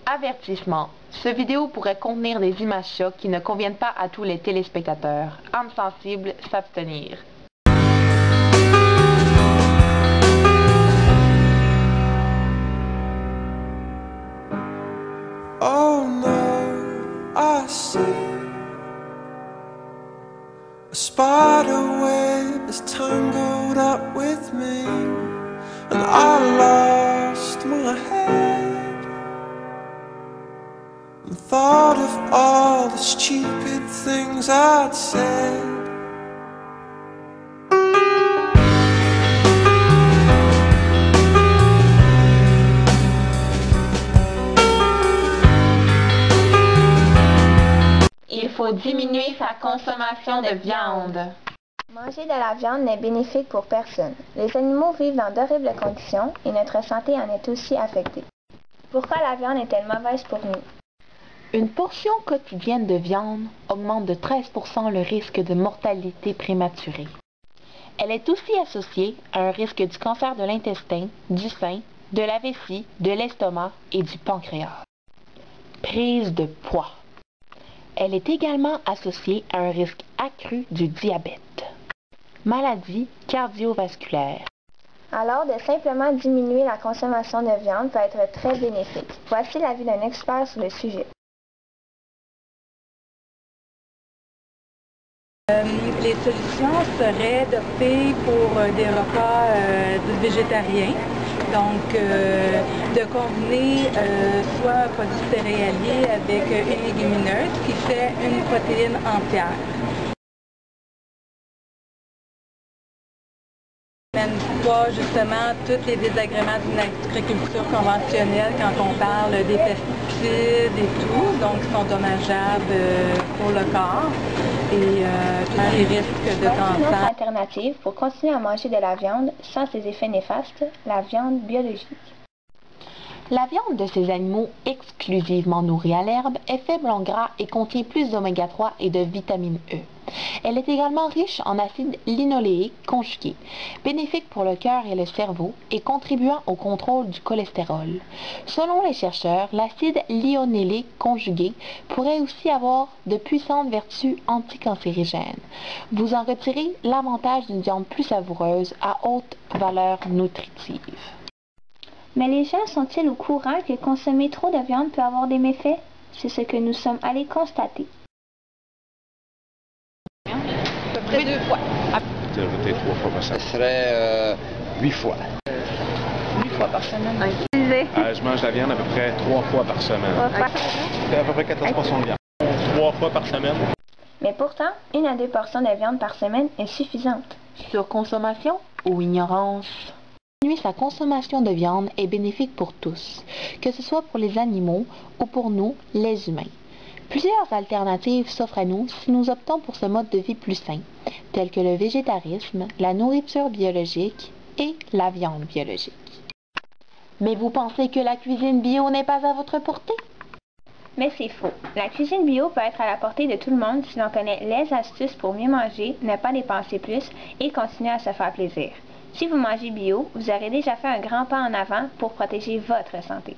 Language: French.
Avertissement. Cette vidéo pourrait contenir des images chocs qui ne conviennent pas à tous les téléspectateurs. Âmes sensibles, s'abstenir. Oh no, I see a spider web is tangled up with me, and I lost my head and thought of all the stupid things I'd said. Il faut diminuer sa consommation de viande. Manger de la viande n'est bénéfique pour personne. Les animaux vivent dans d'horribles conditions et notre santé en est aussi affectée. Pourquoi la viande est-elle mauvaise pour nous? Une portion quotidienne de viande augmente de 13% le risque de mortalité prématurée. Elle est aussi associée à un risque du cancer de l'intestin, du sein, de la vessie, de l'estomac et du pancréas. Prise de poids. Elle est également associée à un risque accru du diabète. Maladie cardiovasculaire. Alors, de simplement diminuer la consommation de viande peut être très bénéfique. Voici l'avis d'un expert sur le sujet. Les solutions seraient d'opter pour des repas végétariens, donc de combiner soit un produit céréalier avec une légumineuse qui fait une protéine entière. Même pas justement tous les désagréments d'une agriculture conventionnelle quand on parle des pesticides et tout, donc qui sont dommageables pour le corps et les risques de cancer. Une autre alternative pour continuer à manger de la viande sans ses effets néfastes, la viande biologique. La viande de ces animaux exclusivement nourris à l'herbe est faible en gras et contient plus d'oméga 3 et de vitamine E. Elle est également riche en acide linoléique conjugué, bénéfique pour le cœur et le cerveau et contribuant au contrôle du cholestérol. Selon les chercheurs, l'acide linoléique conjugué pourrait aussi avoir de puissantes vertus anticancérigènes. Vous en retirez l'avantage d'une viande plus savoureuse à haute valeur nutritive. Mais les gens sont-ils au courant que consommer trop de viande peut avoir des méfaits? C'est ce que nous sommes allés constater. À peu près 2 fois. Peut-être 3 fois par semaine. Ce serait 8 fois. 8 fois par semaine. Je mange la viande à peu près 3 fois par semaine. C'est à peu près 14% de viande. 3 fois par semaine. Mais pourtant, 1 à 2 portions de viande par semaine est suffisante. Surconsommation ou ignorance? Diminuer sa consommation de viande est bénéfique pour tous, que ce soit pour les animaux ou pour nous, les humains. Plusieurs alternatives s'offrent à nous si nous optons pour ce mode de vie plus sain, tels que le végétarisme, la nourriture biologique et la viande biologique. Mais vous pensez que la cuisine bio n'est pas à votre portée? Mais c'est faux. La cuisine bio peut être à la portée de tout le monde si l'on connaît les astuces pour mieux manger, ne pas dépenser plus et continuer à se faire plaisir. Si vous mangez bio, vous aurez déjà fait un grand pas en avant pour protéger votre santé.